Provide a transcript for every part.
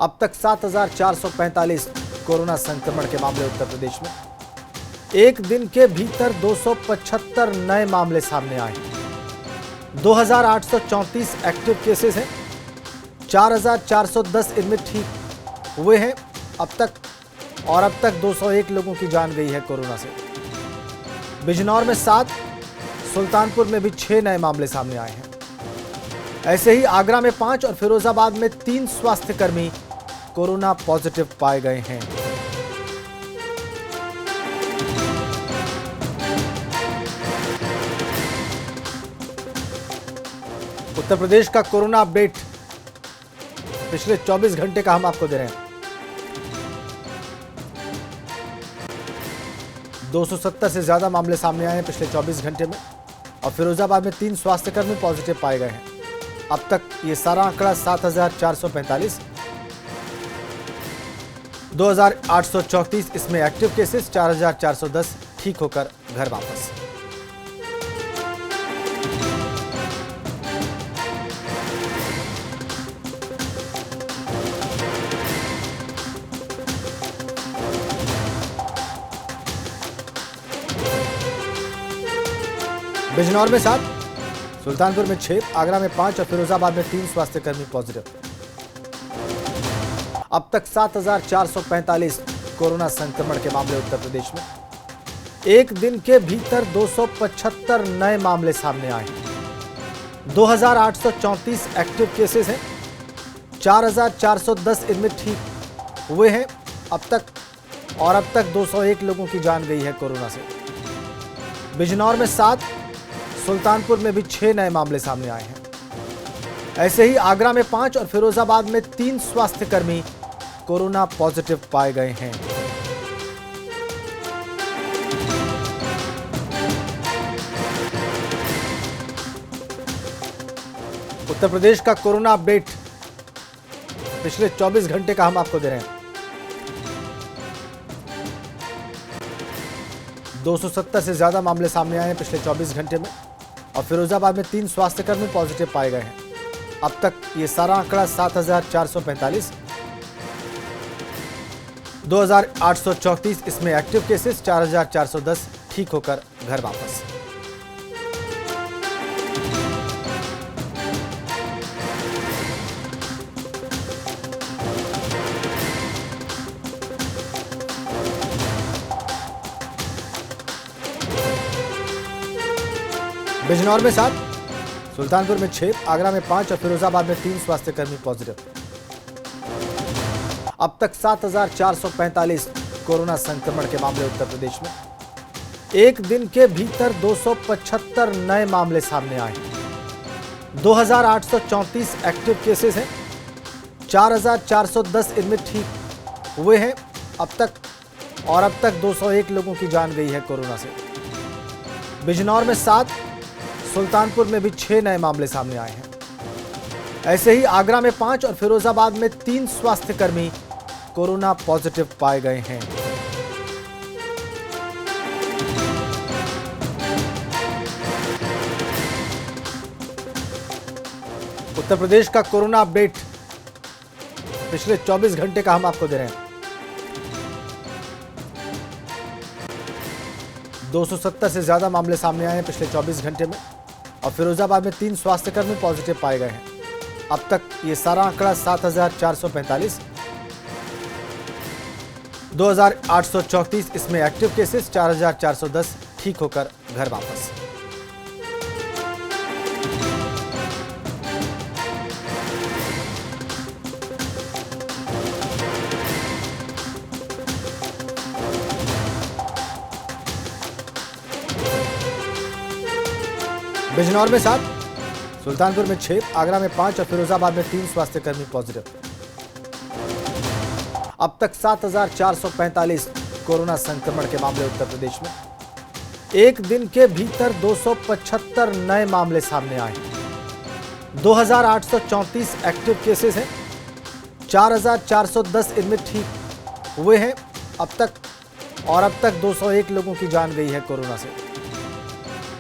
अब तक 7,445 कोरोना संक्रमण के मामले उत्तर प्रदेश में। एक दिन के भीतर 275 नए मामले सामने आए। 2,834 एक्टिव केसेस हैं। 4,410 इनमें ठीक हुए हैं अब तक 201 लोगों की जान गई है कोरोना से। बिजनौर में 7, सुल्तानपुर में भी 6 नए मामले सामने आए हैं। ऐसे ही आगरा में 5 और फिरोजाबाद में 3 स्वास्थ्यकर्मी कोरोना पॉजिटिव पाए गए हैं। उत्तर प्रदेश का कोरोना अपडेट पिछले 24 घंटे का हम आपको दे रहे हैं। 270 से ज्यादा मामले सामने आए हैं पिछले 24 घंटे में और फिरोजाबाद में 3 स्वास्थ्यकर्मी पॉजिटिव पाए गए हैं। अब तक ये सारा आंकड़ा 7,445, 2,834 इसमें एक्टिव केसेस, 4,410 ठीक होकर घर वापस। बिजनौर में 7, सुल्तानपुर में 6, आगरा में 5 और फिरोजाबाद में 3 स्वास्थ्यकर्मी पॉजिटिव। अब तक 7,445 कोरोना संक्रमण के मामले उत्तर प्रदेश में। एक दिन के भीतर 275 नए मामले सामने आए। 2,834 एक्टिव केसेस हैं। 4,410 इनमें ठीक हुए हैं अब तक 201 लोगों की जान गई है कोरोना से। बिजनौर में 7, सुल्तानपुर में भी 6 नए मामले सामने आए हैं। ऐसे ही आगरा में 5 और फिरोजाबाद में 3 स्वास्थ्यकर्मी कोरोना पॉजिटिव पाए गए हैं। उत्तर प्रदेश का कोरोना अपडेट पिछले 24 घंटे का हम आपको दे रहे हैं। 270 से ज्यादा मामले सामने आए हैं पिछले 24 घंटे में और फिरोजाबाद में 3 स्वास्थ्यकर्मी पॉजिटिव पाए गए हैं। अब तक ये सारा आंकड़ा 7,445, 2,834 इसमें एक्टिव केसेस, 4,410 ठीक होकर घर वापस। बिजनौर में 7, सुल्तानपुर में 6, आगरा में 5 और फिरोजाबाद में 3 स्वास्थ्यकर्मी पॉजिटिव। अब तक 7,445 कोरोना संक्रमण के मामले उत्तर प्रदेश में। एक दिन के भीतर 275 नए मामले सामने आए। 2,834 एक्टिव केसेस हैं। 4,410 इनमें ठीक हुए हैं अब तक 201 लोगों की जान गई है कोरोना से। बिजनौर में 7, सुल्तानपुर में भी 6 नए मामले सामने आए हैं। ऐसे ही आगरा में 5 और फिरोजाबाद में 3 स्वास्थ्यकर्मी कोरोना पॉजिटिव पाए गए हैं। उत्तर प्रदेश का कोरोना अपडेट पिछले 24 घंटे का हम आपको दे रहे हैं। 270 से ज्यादा मामले सामने आए हैं पिछले 24 घंटे में और फिरोजाबाद में 3 स्वास्थ्यकर्मी पॉजिटिव पाए गए हैं। अब तक ये सारा आंकड़ा 7,445, 2,834 इसमें एक्टिव केसेस, 4,410 ठीक होकर घर वापस। बिजनौर में 7, सुल्तानपुर में 6, आगरा में 5 और फिरोजाबाद में 3 स्वास्थ्यकर्मी पॉजिटिव। अब तक 7,445 कोरोना संक्रमण के मामले उत्तर प्रदेश में। एक दिन के भीतर 275 नए मामले सामने आए। 2,834 एक्टिव केसेस हैं। 4,410 इनमें ठीक हुए हैं अब तक 201 लोगों की जान गई है कोरोना से।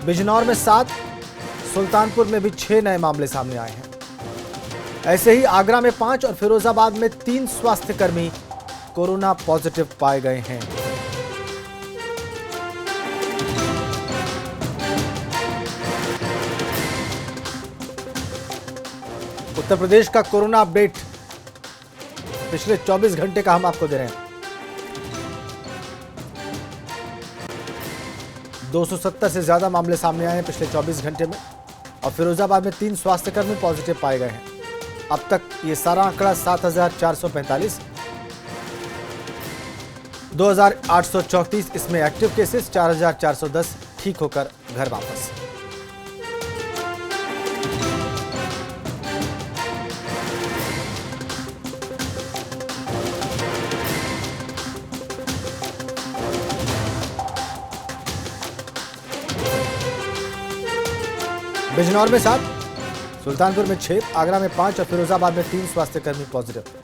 बिजनौर में 7, सुल्तानपुर में भी 6 नए मामले सामने आए हैं। ऐसे ही आगरा में 5 और फिरोजाबाद में 3 स्वास्थ्यकर्मी कोरोना पॉजिटिव पाए गए हैं। उत्तर प्रदेश का कोरोना अपडेट पिछले 24 घंटे का हम आपको दे रहे हैं। 270 से ज्यादा मामले सामने आए हैं पिछले 24 घंटे में और फिरोजाबाद में 3 स्वास्थ्यकर्मी पॉजिटिव पाए गए हैं। अब तक ये सारा आंकड़ा 7,445, 2,834 इसमें एक्टिव केसेस, 4,410 ठीक होकर घर वापस। बिजनौर में 7, सुल्तानपुर में 6, आगरा में 5 और फिरोजाबाद में 3 स्वास्थ्यकर्मी पॉजिटिव।